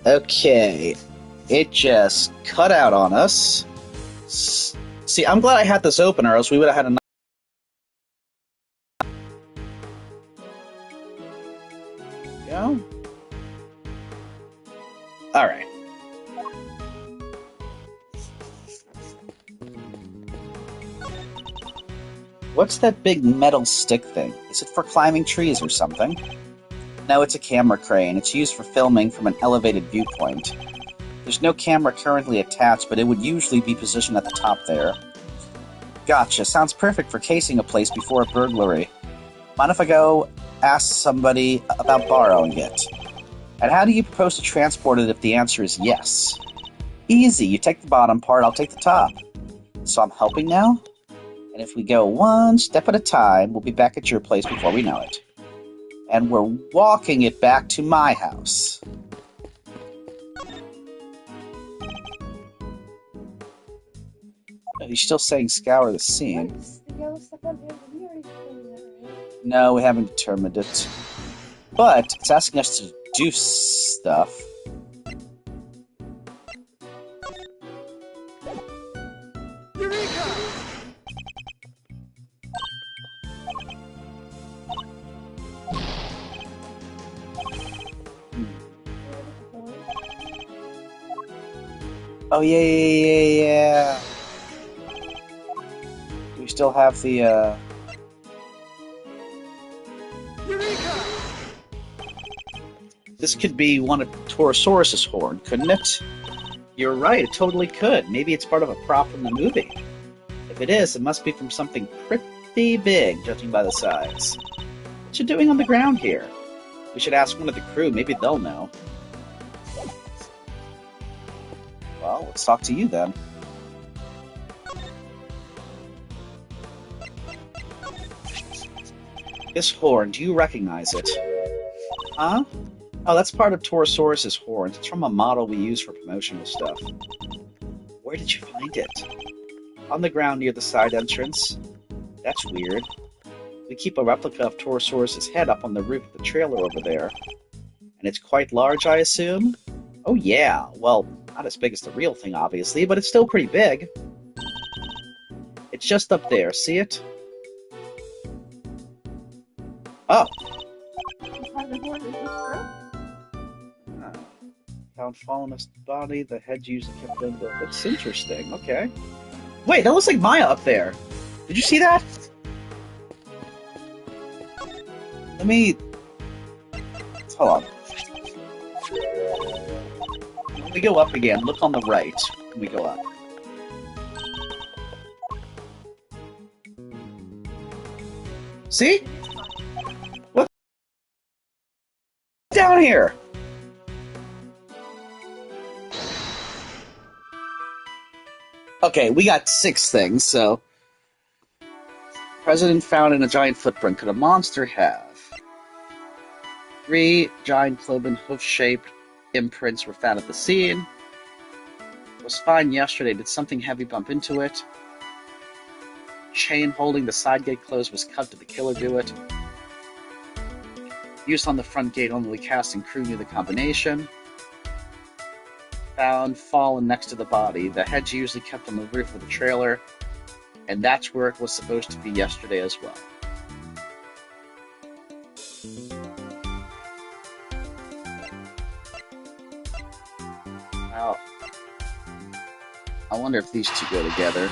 Okay. It just cut out on us. See, I'm glad I had this open, or else we would have had a. Yeah. All right. What's that big metal stick thing? Is it for climbing trees or something? No, it's a camera crane. It's used for filming from an elevated viewpoint. There's no camera currently attached, but it would usually be positioned at the top there. Gotcha. Sounds perfect for casing a place before a burglary. Mind if I go ask somebody about borrowing it? And how do you propose to transport it if the answer is yes? Easy. You take the bottom part, I'll take the top. So I'm helping now? And if we go one step at a time, we'll be back at your place before we know it. And we're walking it back to my house. He's still saying scour the scene. No, we haven't determined it. But it's asking us to do stuff. Oh, yeah. Do we still have the, This could be one of Torosaurus's horn, couldn't it? You're right, it totally could. Maybe it's part of a prop from the movie. If it is, it must be from something pretty big, judging by the size. What you doing on the ground here? We should ask one of the crew, maybe they'll know. Well, let's talk to you then. This horn, do you recognize it? Huh? Oh, that's part of Torosaurus's horns. It's from a model we use for promotional stuff. Where did you find it? On the ground near the side entrance. That's weird. We keep a replica of Torosaurus's head up on the roof of the trailer over there. And it's quite large, I assume? Oh yeah, well, not as big as the real thing, obviously, but it's still pretty big. It's just up there, see it? Oh. Found Fallen's body, the head usually kept in the... That's interesting, okay. Wait, that looks like Maya up there. Did you see that? Let me... Hold on. When we go up again, look on the right when we go up. See? What's down here? Okay, we got 6 things, so... President found in a giant footprint. Could a monster have? 3 giant cloven hoof-shaped imprints were found at the scene. It was fine yesterday. Did something heavy bump into it? Chain holding the side gate closed was cut. Did the killer do it? Used on the front gate only cast and crew knew the combination. Found fallen next to the body. The head's usually kept on the roof of the trailer, and that's where it was supposed to be yesterday as well. Wow. I wonder if these two go together.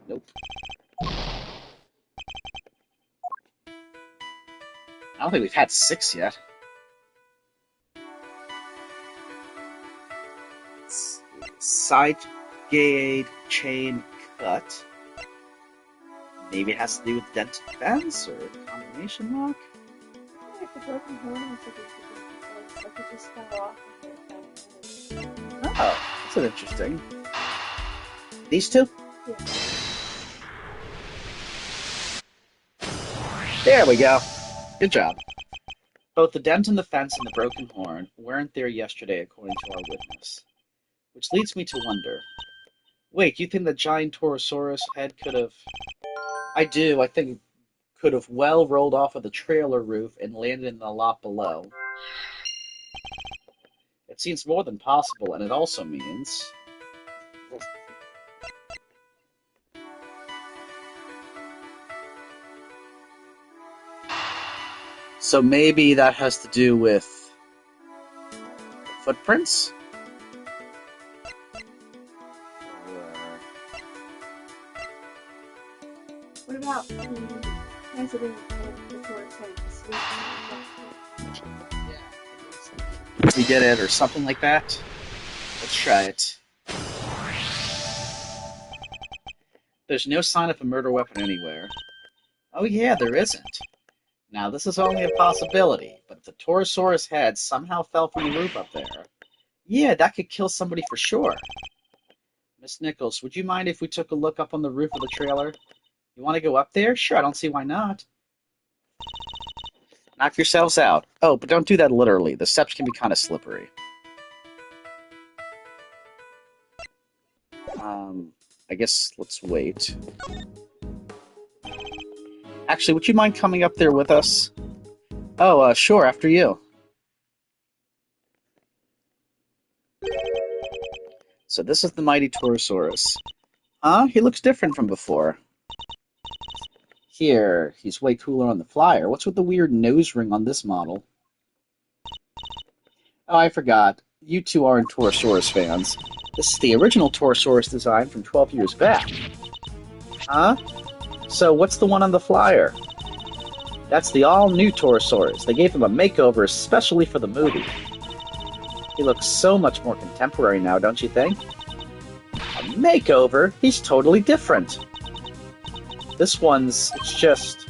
Nope. I don't think we've had 6 yet. Side gate chain cut. Maybe it has to do with dented fence or combination lock. Like the broken horn has like it just fell off. Oh, that's an interesting. These two? Yeah. There we go. Good job. Both the dent in the fence and the broken horn weren't there yesterday, according to our witness. Which leads me to wonder. Wait, you think the giant Torosaurus head could have... I do. I think could have well rolled off of the trailer roof and landed in the lot below. It seems more than possible, and it also means... So maybe that has to do with footprints? What about the president of the Tortoise head sleeping? Did he get it or something like that? Let's try it. There's no sign of a murder weapon anywhere. Oh yeah, there isn't. Now this is only a possibility, but if the Torosaurus head somehow fell from the roof up there, yeah, that could kill somebody for sure. Miss Nichols, would you mind if we took a look up on the roof of the trailer? You want to go up there? Sure, I don't see why not. Knock yourselves out. Oh, but don't do that literally. The steps can be kind of slippery. I guess let's wait. Actually, would you mind coming up there with us? Oh, sure, after you. So this is the mighty Torosaurus. Huh? He looks different from before. Here, he's way cooler on the flyer. What's with the weird nose ring on this model? Oh, I forgot. You two aren't Torosaurus fans. This is the original Torosaurus design from 12 years back. Huh? So what's the one on the flyer? That's the all-new Torosaurus. They gave him a makeover especially for the movie. He looks so much more contemporary now, don't you think? A makeover? He's totally different. This one's just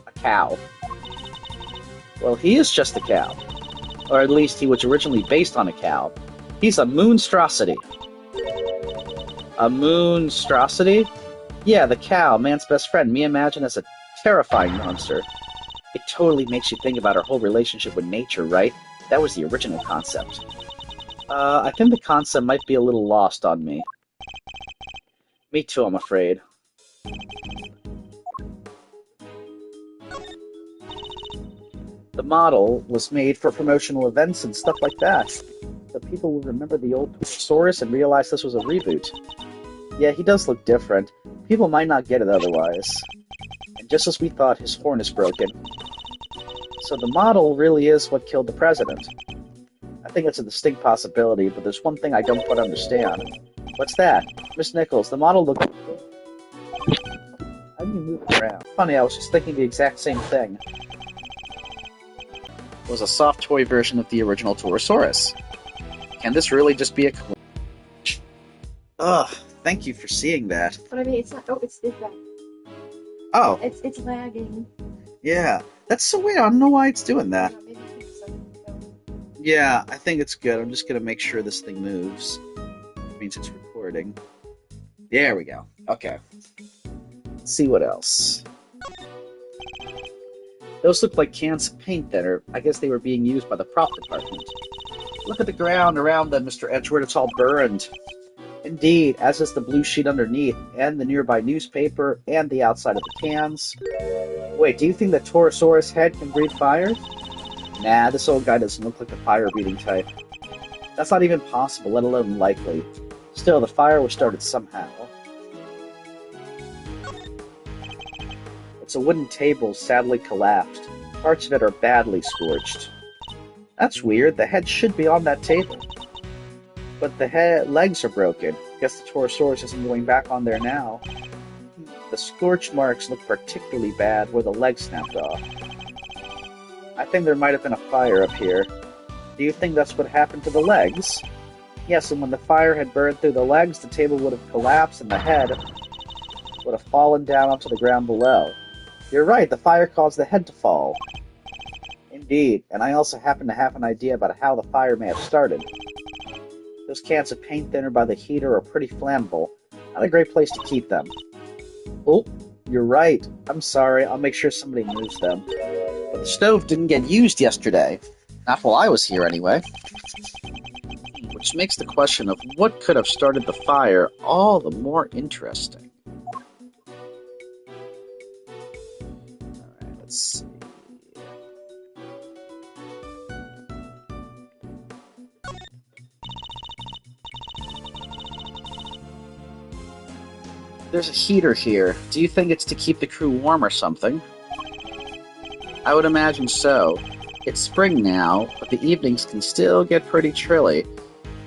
a cow. Well, he is just a cow. Or at least he was originally based on a cow. He's a monstrosity. A monstrosity? Yeah, the cow, man's best friend, me imagine as a terrifying monster. It totally makes you think about our whole relationship with nature, right? That was the original concept. I think the concept might be a little lost on me. Me too, I'm afraid. The model was made for promotional events and stuff like that. So people would remember the old Torosaurus and realize this was a reboot. Yeah, he does look different. People might not get it otherwise. And just as we thought, his horn is broken. So the model really is what killed the president. I think it's a distinct possibility, but there's one thing I don't quite understand. What's that? Miss Nichols, the model looks... How do you move it around? Funny, I was just thinking the exact same thing. It was a soft toy version of the original Torosaurus. Can this really just be a coincidence? Ugh, thank you for seeing that. But I mean, it's not. Oh, it's back. Oh. It's lagging. Yeah, that's so weird. I don't know why it's doing that. Yeah, maybe it's something. Yeah, I think it's good. I'm just gonna make sure this thing moves. It means it's recording. There we go. Okay. Let's see what else. Those look like cans of paint thinner. I guess they were being used by the prop department. Look at the ground around them, Mr. Edgeworth. It's all burned. Indeed, as is the blue sheet underneath, and the nearby newspaper, and the outside of the cans. Wait, do you think the Torosaurus head can breathe fire? Nah, this old guy doesn't look like the fire-breathing type. That's not even possible, let alone likely. Still, the fire was started somehow. It's a wooden table sadly collapsed. Parts of it are badly scorched. That's weird, the head should be on that table. But the legs are broken. Guess the Torosaurus isn't going back on there now. The scorch marks look particularly bad where the legs snapped off. I think there might have been a fire up here. Do you think that's what happened to the legs? Yes, and when the fire had burned through the legs, the table would have collapsed and the head would have fallen down onto the ground below. You're right, the fire caused the head to fall. Indeed, and I also happen to have an idea about how the fire may have started. Those cans of paint thinner by the heater are pretty flammable. Not a great place to keep them. Oh, you're right. I'm sorry, I'll make sure somebody moves them. But the stove didn't get used yesterday. Not while I was here, anyway. Which makes the question of what could have started the fire all the more interesting. There's a heater here. Do you think it's to keep the crew warm or something? I would imagine so. It's spring now, but the evenings can still get pretty chilly.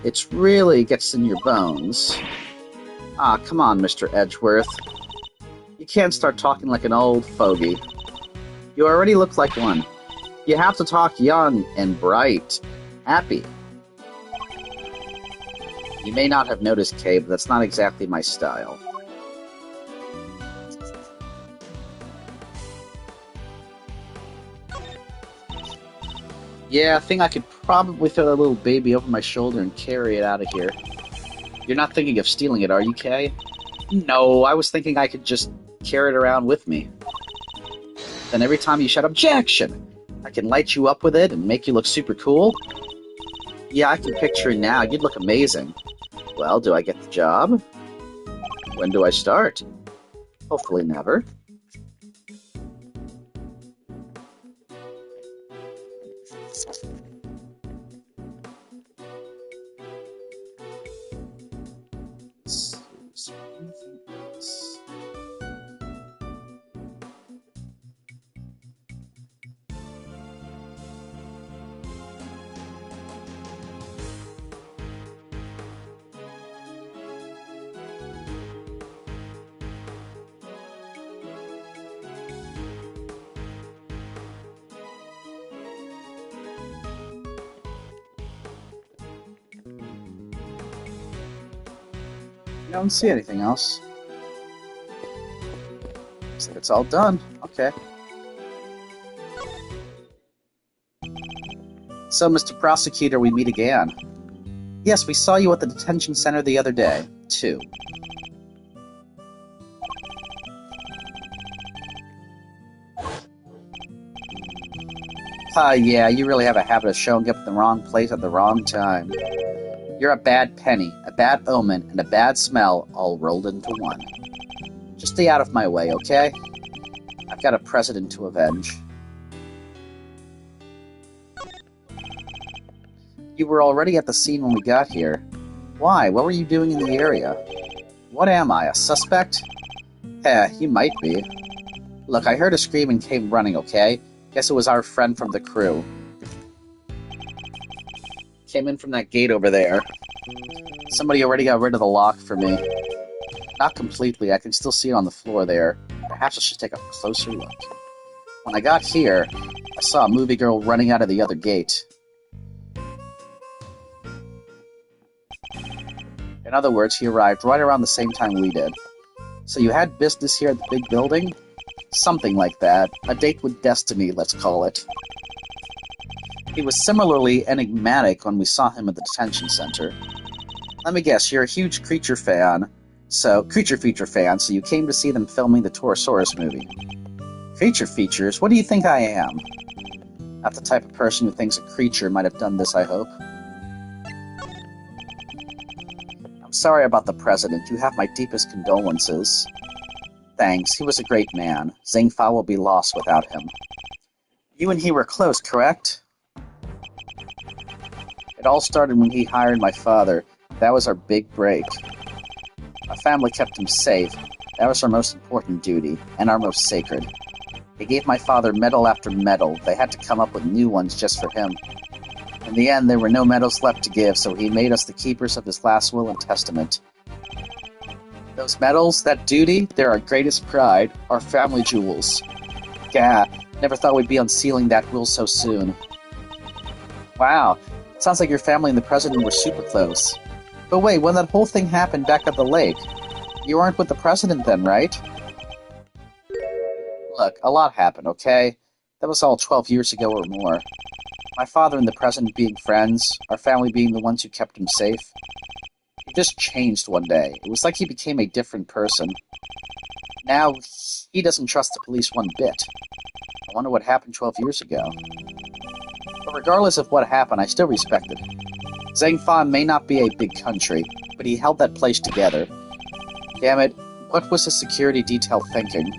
It really gets in your bones. Ah, come on, Mr. Edgeworth. You can't start talking like an old fogey. You already look like one. You have to talk young and bright. Happy. You may not have noticed, Kay, but that's not exactly my style. Yeah, I think I could probably throw that little baby over my shoulder and carry it out of here. You're not thinking of stealing it, are you, Kay? No, I was thinking I could just carry it around with me. Then every time you shout objection, I can light you up with it and make you look super cool. Yeah, I can picture it now. You'd look amazing. Well, do I get the job? When do I start? Hopefully never. I don't see anything else. Looks like it's all done. Okay. So, Mr. Prosecutor, we meet again. Yes, we saw you at the detention center the other day, too. Yeah, you really have a habit of showing up at the wrong place at the wrong time. You're a bad penny, a bad omen, and a bad smell all rolled into one. Just stay out of my way, okay? I've got a president to avenge. You were already at the scene when we got here. Why? What were you doing in the area? What am I, a suspect? You might be. Look, I heard a scream and came running, okay? Guess it was our friend from the crew. Came in from that gate over there. Somebody already got rid of the lock for me. Not completely, I can still see it on the floor there. Perhaps I should take a closer look. When I got here, I saw a movie girl running out of the other gate. In other words, he arrived right around the same time we did. So you had business here at the big building? Something like that. A date with destiny, let's call it. He was similarly enigmatic when we saw him at the detention center. Let me guess, you're a huge creature feature fan, so you came to see them filming the Torosaurus movie. Creature features? What do you think I am? Not the type of person who thinks a creature might have done this, I hope. I'm sorry about the president. You have my deepest condolences. Thanks, he was a great man. Zhengfa will be lost without him. You and he were close, correct? It all started when he hired my father. That was our big break. Our family kept him safe. That was our most important duty, and our most sacred. They gave my father medal after medal. They had to come up with new ones just for him. In the end, there were no medals left to give, so he made us the keepers of his last will and testament. Those medals, that duty, they're our greatest pride, our family jewels. Gah, never thought we'd be unsealing that will so soon. Wow, sounds like your family and the president were super close. But wait, when that whole thing happened back at the lake, you weren't with the president then, right? Look, a lot happened, okay? That was all 12 years ago or more. My father and the president being friends, our family being the ones who kept him safe. He just changed one day. It was like he became a different person. Now, he doesn't trust the police one bit. I wonder what happened 12 years ago. But regardless of what happened, I still respect it. Zhengfa may not be a big country, but he held that place together. Damn it, what was the security detail thinking?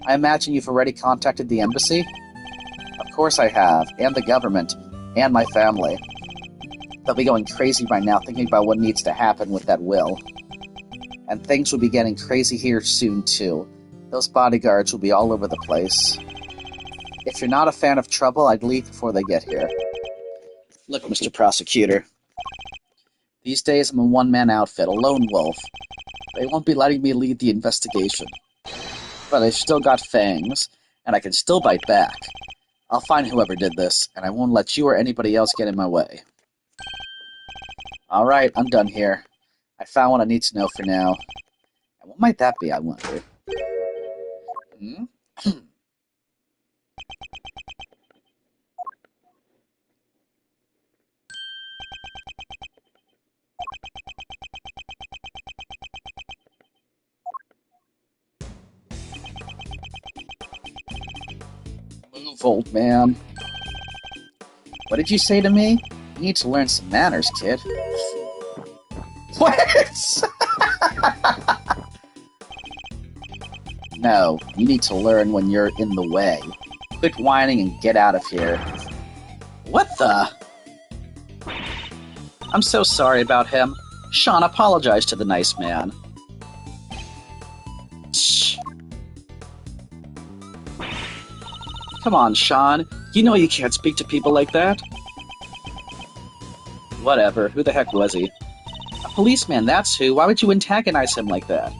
I imagine you've already contacted the embassy? Of course I have, and the government, and my family. They'll be going crazy right now thinking about what needs to happen with that will. And things will be getting crazy here soon, too. Those bodyguards will be all over the place. If you're not a fan of trouble, I'd leave before they get here. Look, Mr. Prosecutor. These days I'm a one-man outfit, a lone wolf. They won't be letting me lead the investigation. But I've still got fangs, and I can still bite back. I'll find whoever did this, and I won't let you or anybody else get in my way. Alright, I'm done here. I found what I need to know for now. And what might that be, I wonder? Hmm? Move, old man. What did you say to me? You need to learn some manners, kid. What? No, you need to learn when you're in the way. Quit whining and get out of here. What the? I'm so sorry about him. Sean, apologize to the nice man. Shh. Come on, Sean. You know you can't speak to people like that. Whatever. Who the heck was he? A policeman, that's who. Why would you antagonize him like that?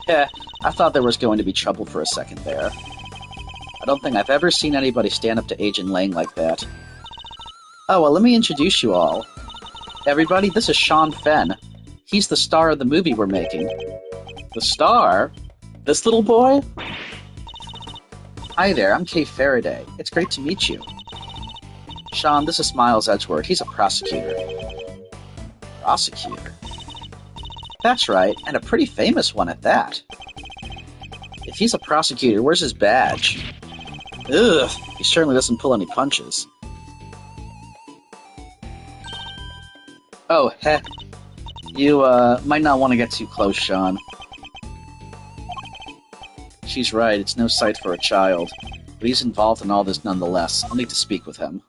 Yeah, I thought there was going to be trouble for a second there. I don't think I've ever seen anybody stand up to Agent Lang like that. Oh, well, let me introduce you all. Everybody, this is Sean Fenn. He's the star of the movie we're making. The star? This little boy? Hi there, I'm Kay Faraday. It's great to meet you. Sean, this is Miles Edgeworth. He's a prosecutor. Prosecutor? That's right, and a pretty famous one at that. If he's a prosecutor, where's his badge? Ugh, he certainly doesn't pull any punches. Oh, heck. You, might not want to get too close, Sean. She's right, it's no sight for a child. But he's involved in all this nonetheless. I'll need to speak with him.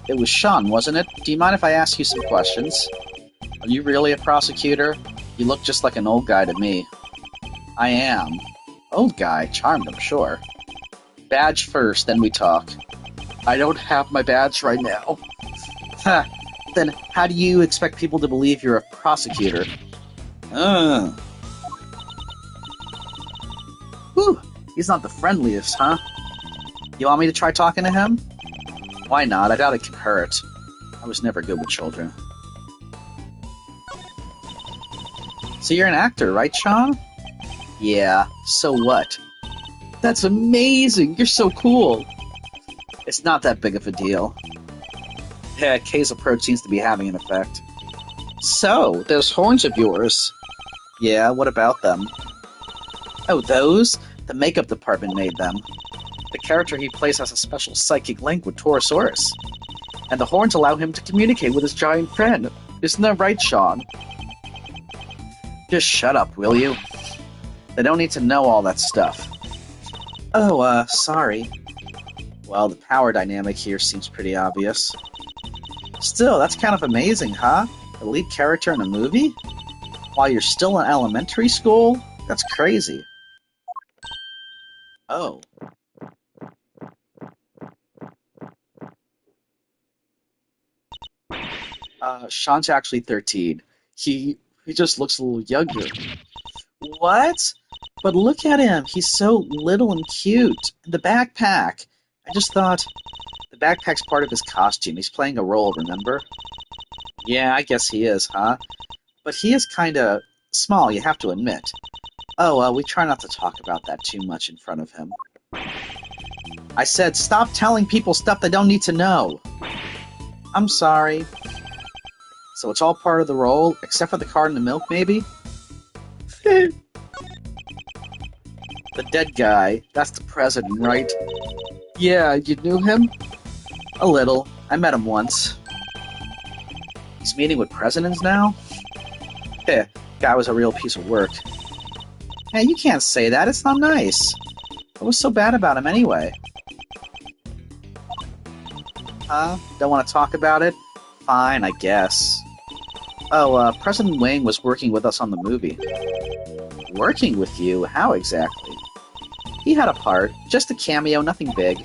It was Sean, wasn't it? Do you mind if I ask you some questions? Are you really a prosecutor? You look just like an old guy to me. I am. Old guy, charmed, I'm sure. Badge first, then we talk. I don't have my badge right now. Huh. Then how do you expect people to believe you're a prosecutor? Whew, he's not the friendliest, huh? You want me to try talking to him? Why not? I doubt it can hurt. I was never good with children. So you're an actor, right, Sean? Yeah, so what? That's amazing! You're so cool! It's not that big of a deal. Yeah, Kay's approach seems to be having an effect. So, those horns of yours. Yeah, what about them? Oh, those? The makeup department made them. The character he plays has a special psychic link with Torosaurus. And the horns allow him to communicate with his giant friend. Isn't that right, Sean? Just shut up, will you? They don't need to know all that stuff. Oh, sorry. Well, the power dynamic here seems pretty obvious. Still, that's kind of amazing, huh? The lead character in a movie? While you're still in elementary school? That's crazy. Oh. Sean's actually 13. He just looks a little younger. What? But look at him. He's so little and cute. The backpack. I just thought... The backpack's part of his costume. He's playing a role, remember? Yeah, I guess he is, huh? But he is kinda small, you have to admit. Oh, we try not to talk about that too much in front of him. I said, stop telling people stuff they don't need to know. I'm sorry. So it's all part of the role, except for the card and the milk, maybe? The dead guy, that's the president, right? Yeah, you knew him? A little. I met him once. He's meeting with presidents now? Heh, guy was a real piece of work. Hey, you can't say that, it's not nice. What was so bad about him anyway? Huh? Don't want to talk about it? Fine, I guess. Oh, President Wang was working with us on the movie. Working with you? How exactly? He had a part, just a cameo, nothing big.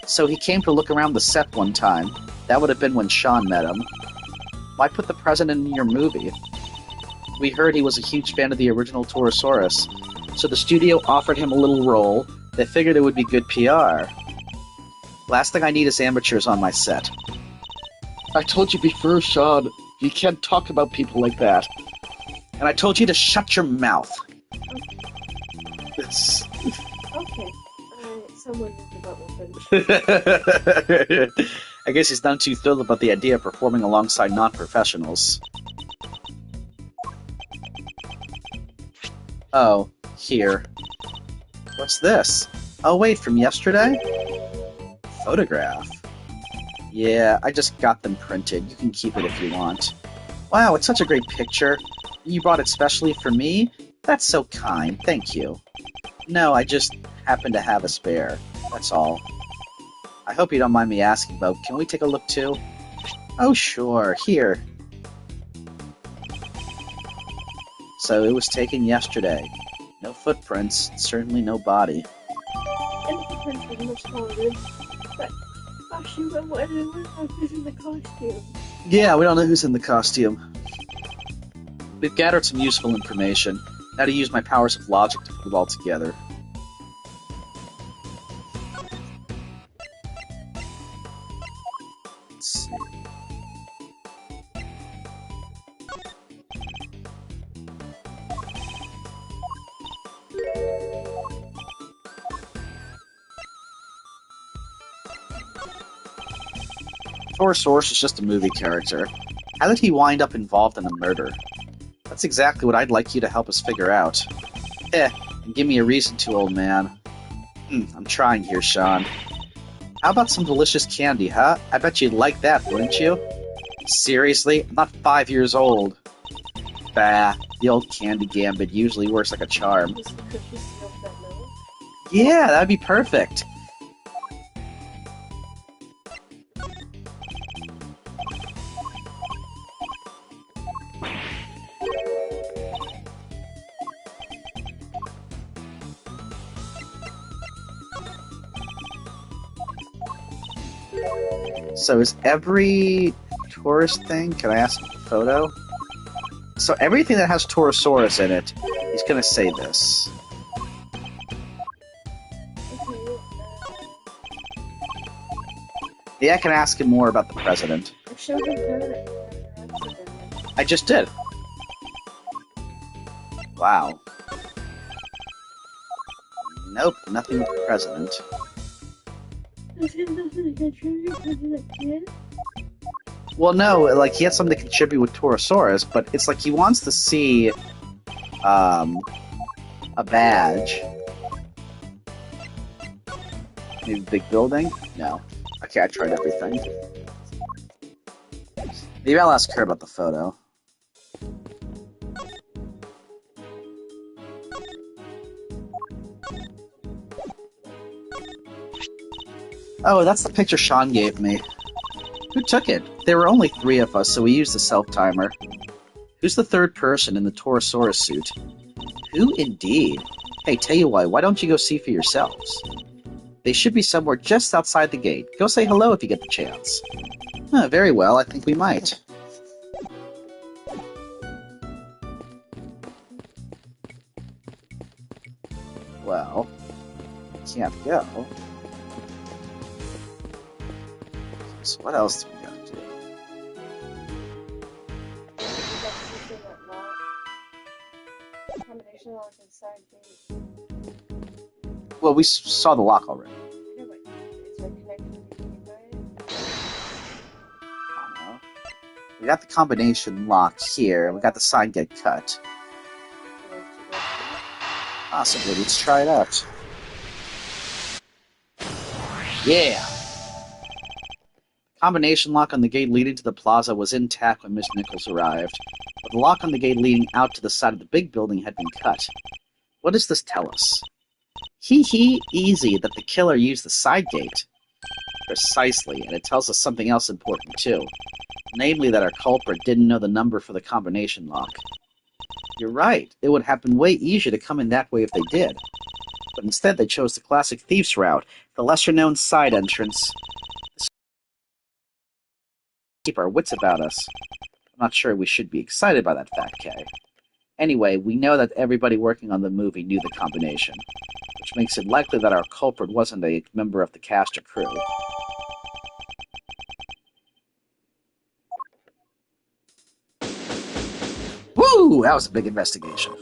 So he came to look around the set one time. That would have been when Sean met him. Why put the president in your movie? We heard he was a huge fan of the original Torosaurus, so the studio offered him a little role. They figured it would be good PR. Last thing I need is amateurs on my set. I told you before, Sean, you can't talk about people like that. And I told you to shut your mouth. It's... Okay. Someone moved about weapon. I guess he's not too thrilled about the idea of performing alongside non-professionals. Oh, here. What's this? Oh wait, from yesterday? Photograph. Yeah, I just got them printed. You can keep it if you want. Wow, it's such a great picture. You brought it specially for me? That's so kind, thank you. No, I just happen to have a spare. That's all. I hope you don't mind me asking, but can we take a look too? Oh, sure. Here. So it was taken yesterday. No footprints, certainly no body. And the footprints were much smaller. But, oh shoot, I wonder who's in the costume. Yeah, we don't know who's in the costume. We've gathered some useful information. Now to use my powers of logic to put it all together. Let's see. Torosaurus is just a movie character. How did he wind up involved in a murder? That's exactly what I'd like you to help us figure out. And give me a reason to, old man. I'm trying here, Sean. How about some delicious candy, huh? I bet you'd like that, wouldn't you? Seriously? I'm not 5 years old. Bah, the old candy gambit usually works like a charm. Just the cookies smell that low. Yeah, that'd be perfect. So is every tourist thing, can I ask a photo? So everything that has Torosaurus in it, he's gonna say this. Okay, Yeah, I can ask him more about the president. I showed him her accident. I just did. Wow. Nope, nothing with the president. Does he have nothing to contribute to the kid? Well, no, like, he had something to contribute with Torosaurus, but it's like he wants to see, a badge. Maybe a big building? No. Okay, I tried everything. Maybe I'll ask her about the photo. Oh, that's the picture Sean gave me. Who took it? There were only 3 of us, so we used the self-timer. Who's the third person in the Torosaurus suit? Who indeed? Hey, tell you what, why don't you go see for yourselves? They should be somewhere just outside the gate. Go say hello if you get the chance. Very well, I think we might. Well, can't go. So what else do we gotta do? Combination lock inside gate. Well, we saw the lock already. Yeah, but is there connected to the gate by it? I don't know. We got the combination lock here, and we got the sign get cut. Possibly, let's try it out. Yeah! Combination lock on the gate leading to the plaza was intact when Miss Nichols arrived, but the lock on the gate leading out to the side of the big building had been cut. What does this tell us? Hee hee, easy that the killer used the side gate. Precisely, and it tells us something else important too. Namely that our culprit didn't know the number for the combination lock. You're right, it would have been way easier to come in that way if they did. But instead they chose the classic thief's route, the lesser-known side entrance. Keep our wits about us. I'm not sure we should be excited by that fact, Kay. Anyway, we know that everybody working on the movie knew the combination, which makes it likely that our culprit wasn't a member of the cast or crew. Woo! That was a big investigation.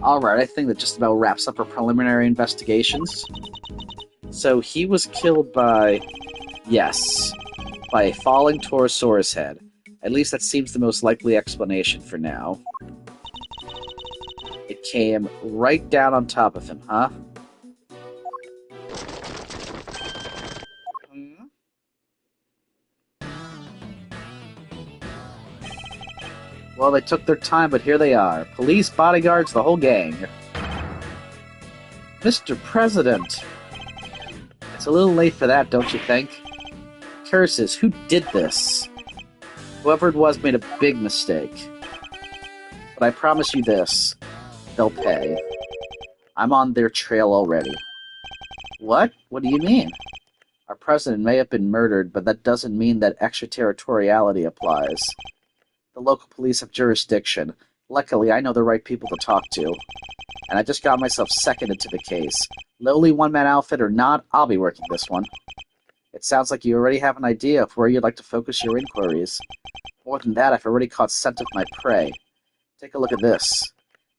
Alright, I think that just about wraps up our preliminary investigations. So he was killed by... yes, by a falling Torosaurus head. At least that seems the most likely explanation for now. It came right down on top of him, huh? Well, they took their time, but here they are. Police, bodyguards, the whole gang. Mr. President! It's a little late for that, don't you think? Curses, who did this? Whoever it was made a big mistake. But I promise you this. They'll pay. I'm on their trail already. What? What do you mean? Our president may have been murdered, but that doesn't mean that extraterritoriality applies. The local police have jurisdiction. Luckily, I know the right people to talk to. And I just got myself seconded to the case. Lowly one-man outfit or not, I'll be working this one. It sounds like you already have an idea of where you'd like to focus your inquiries. More than that, I've already caught scent of my prey. Take a look at this.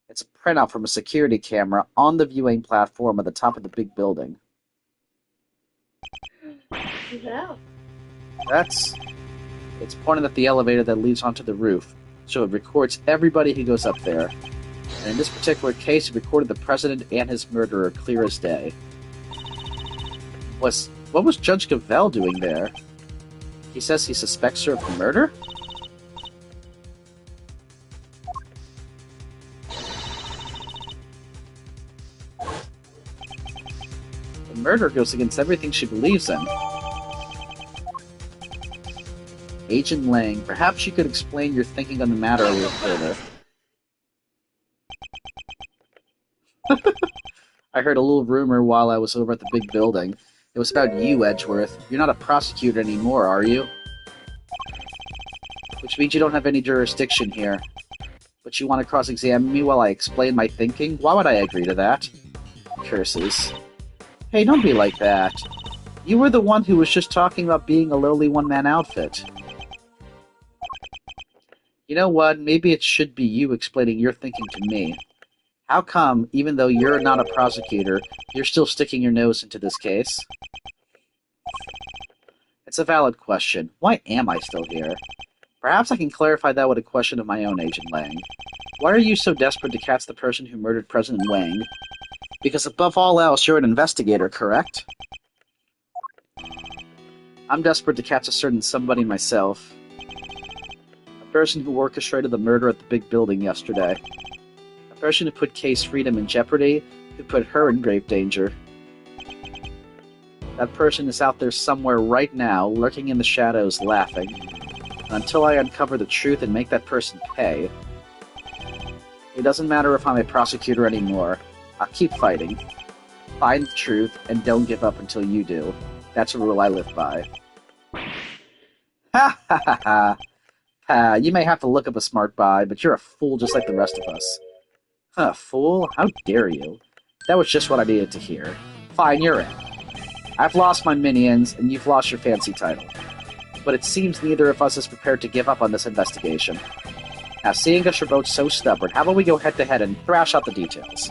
It's a printout from a security camera on the viewing platform at the top of the big building. Yeah. It's pointed at the elevator that leads onto the roof, so it records everybody who goes up there. And in this particular case, it recorded the president and his murderer clear as day. What was Judge Cavell doing there? He says he suspects her of the murder? The murder goes against everything she believes in. Agent Lang, perhaps you could explain your thinking on the matter a little further. I heard a little rumor while I was over at the big building. It was about you, Edgeworth. You're not a prosecutor anymore, are you? Which means you don't have any jurisdiction here. But you want to cross-examine me while I explain my thinking? Why would I agree to that? Curses. Hey, don't be like that. You were the one who was just talking about being a lowly one-man outfit. You know what? Maybe it should be you explaining your thinking to me. How come, even though you're not a prosecutor, you're still sticking your nose into this case? It's a valid question. Why am I still here? Perhaps I can clarify that with a question of my own, Agent Lang. Why are you so desperate to catch the person who murdered President Wang? Because above all else, you're an investigator, correct? I'm desperate to catch a certain somebody myself. A person who orchestrated the murder at the big building yesterday. A person who put Kay's freedom in jeopardy, who put her in grave danger. That person is out there somewhere right now, lurking in the shadows, laughing. And until I uncover the truth and make that person pay, it doesn't matter if I'm a prosecutor anymore. I'll keep fighting. Find the truth, and don't give up until you do. That's a rule I live by. Ha ha ha ha! You may have to look up a smart buy, but you're a fool just like the rest of us. Huh, fool? How dare you? That was just what I needed to hear. Fine, you're in. I've lost my minions, and you've lost your fancy title. But it seems neither of us is prepared to give up on this investigation. Now, seeing as you're both so stubborn, how about we go head-to-head and thrash out the details?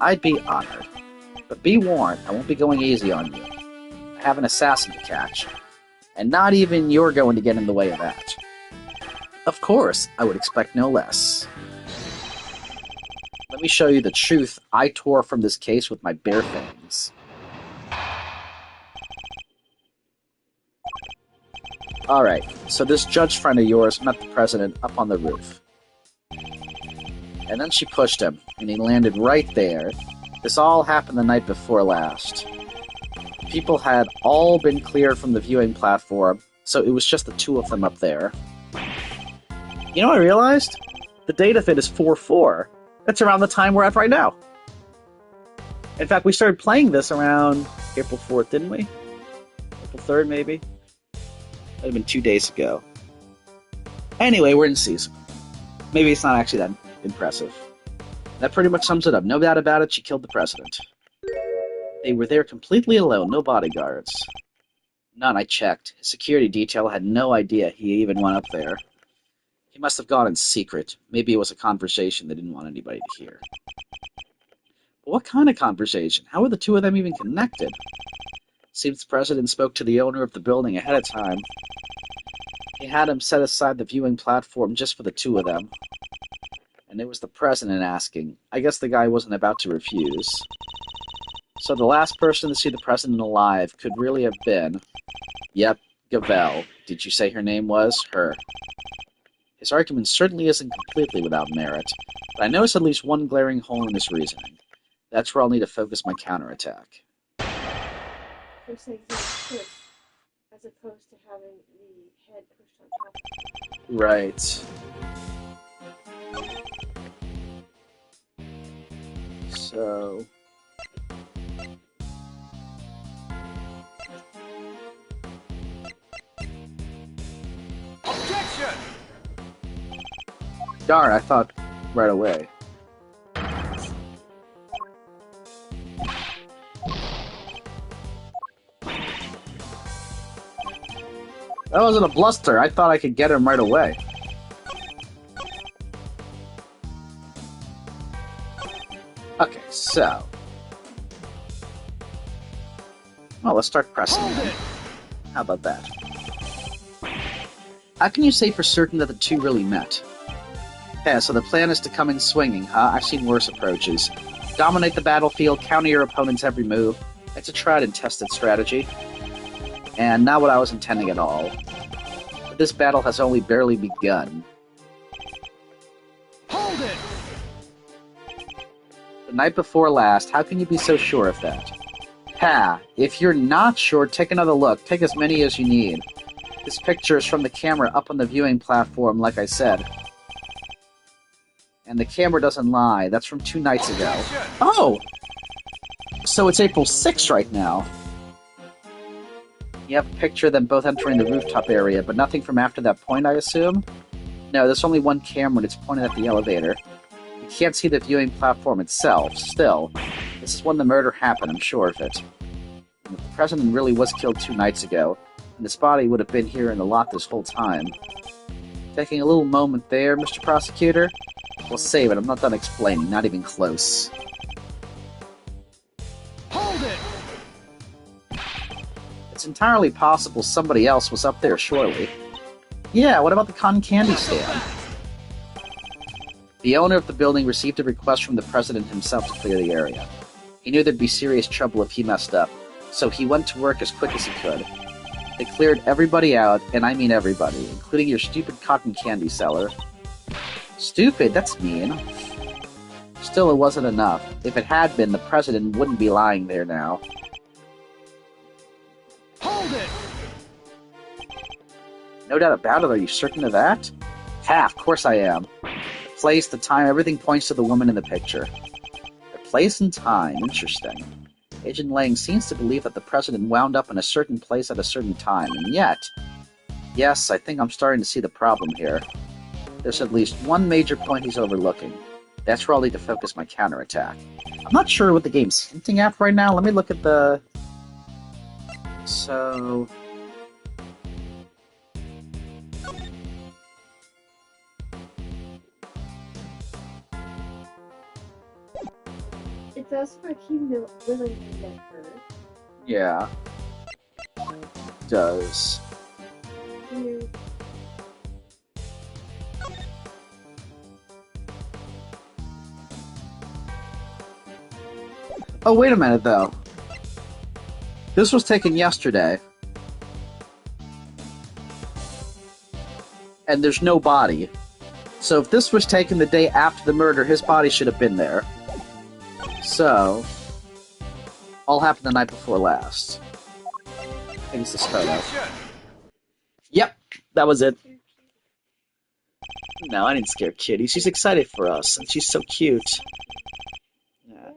I'd be honored. But be warned, I won't be going easy on you. I have an assassin to catch. And not even you're going to get in the way of that. Of course, I would expect no less. Let me show you the truth I tore from this case with my bare fangs. Alright, so this judge friend of yours met the president up on the roof. And then she pushed him, and he landed right there. This all happened the night before last. people had all been cleared from the viewing platform, so it was just the two of them up there. You know what I realized? The date of it is 4/4. That's around the time we're at right now. In fact, we started playing this around April 4th, didn't we? April 3rd, maybe? That would have been 2 days ago. Anyway, we're in season. Maybe it's not actually that impressive. That pretty much sums it up. No doubt about it, she killed the president. They were there completely alone, no bodyguards. None, I checked. His security detail had no idea he even went up there. He must have gone in secret. Maybe it was a conversation they didn't want anybody to hear. But what kind of conversation? How were the two of them even connected? Seems the president spoke to the owner of the building ahead of time. He had him set aside the viewing platform just for the two of them. And it was the president asking. I guess the guy wasn't about to refuse. So the last person to see the president alive could really have been... Yep, Gavel. Did you say her name was? Her. His argument certainly isn't completely without merit, but I notice at least one glaring hole in his reasoning. That's where I'll need to focus my counterattack. First thing is push, as opposed to having the head pushed on top. Right. So... Objection! Darn, I thought right away. That wasn't a bluster. I thought I could get him right away. Okay, so... Well, let's start pressing him. How about that? How can you say for certain that the two really met? Yeah, so the plan is to come in swinging, huh? I've seen worse approaches. Dominate the battlefield, counter your opponent's every move. It's a tried and tested strategy. And not what I was intending at all. But this battle has only barely begun. Hold it! The night before last, how can you be so sure of that? Ha! If you're not sure, take another look. Take as many as you need. This picture is from the camera up on the viewing platform, like I said. And the camera doesn't lie. That's from 2 nights ago. Oh! So it's April 6th right now. You have a picture of them both entering the rooftop area, but nothing from after that point, I assume? No, there's only one camera and it's pointed at the elevator. You can't see the viewing platform itself. Still, this is when the murder happened, I'm sure of it. And if the president really was killed 2 nights ago, and his body would have been here in the lot this whole time. Taking a little moment there, Mr. Prosecutor? We'll save it, I'm not done explaining, not even close. Hold it! It's entirely possible somebody else was up there shortly. Yeah, what about the cotton candy stand? The owner of the building received a request from the president himself to clear the area. He knew there'd be serious trouble if he messed up, so he went to work as quick as he could. They cleared everybody out, and I mean everybody, including your stupid cotton candy seller. Stupid? That's mean. Still, it wasn't enough. If it had been, the president wouldn't be lying there now. Hold it! No doubt about it, are you certain of that? Ha, of course I am. The place, the time, everything points to the woman in the picture. The place and time, interesting. Agent Lang seems to believe that the president wound up in a certain place at a certain time, and yet... Yes, I think I'm starting to see the problem here. There's at least one major point he's overlooking. That's where I'll need to focus my counterattack. I'm not sure what the game's hinting at right now. Let me look at the... So... It does look like he willingly met her. Yeah. Does. You... Oh, wait a minute, though. This was taken yesterday. And there's no body. So if this was taken the day after the murder, his body should have been there. So, all happened the night before last. think it's the start out. Yep, that was it. No, I didn't scare Kitty. She's excited for us, and she's so cute. Yeah.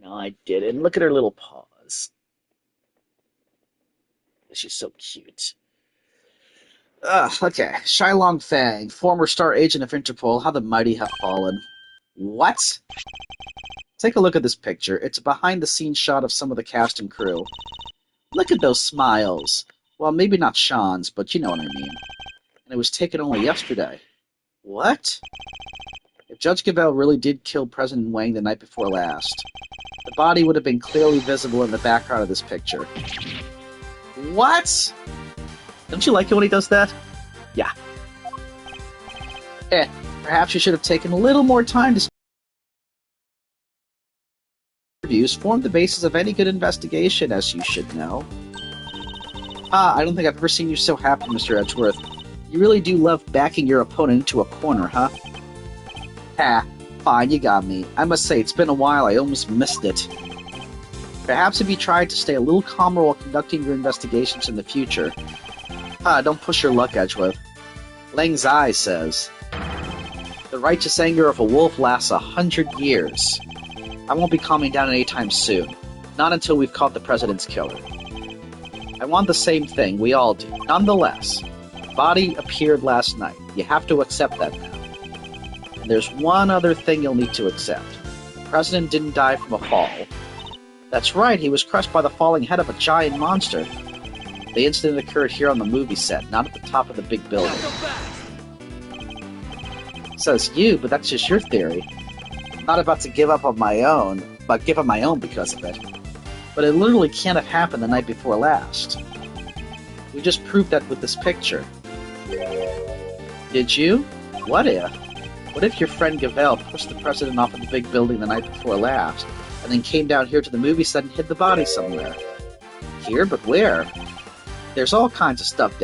No, I didn't. Look at her little paws. She's so cute. Okay. Shilong Fang, former star agent of Interpol. How the mighty have fallen. What? Take a look at this picture. It's a behind-the-scenes shot of some of the cast and crew. Look at those smiles. Well, maybe not Sean's, but you know what I mean. And it was taken only yesterday. What? If Judge Gavelle really did kill President Wang the night before last, the body would have been clearly visible in the background of this picture. What? Don't you like it when he does that? Yeah. Perhaps you should have taken a little more time to interviews form the basis of any good investigation, as you should know. I don't think I've ever seen you so happy, Mr. Edgeworth. You really do love backing your opponent into a corner, huh? Fine, you got me. I must say, it's been a while, I almost missed it. Perhaps if you tried to stay a little calmer while conducting your investigations in the future. Don't push your luck, Edgeworth. Lang Zai says, the righteous anger of a wolf lasts 100 years. I won't be calming down anytime soon. Not until we've caught the President's killer. I want the same thing, we all do. Nonetheless, the body appeared last night. You have to accept that now. And there's one other thing you'll need to accept. The President didn't die from a fall. That's right, he was crushed by the falling head of a giant monster. The incident occurred here on the movie set, not at the top of the big building. Says you, but that's just your theory. I'm not about to give up on my own, but give up my own because of it. But it literally can't have happened the night before last. We just proved that with this picture. Did you? What if? What if your friend Gavelle pushed the President off of the big building the night before last, and then came down here to the movie set and hid the body somewhere? Here, but where? There's all kinds of stuff down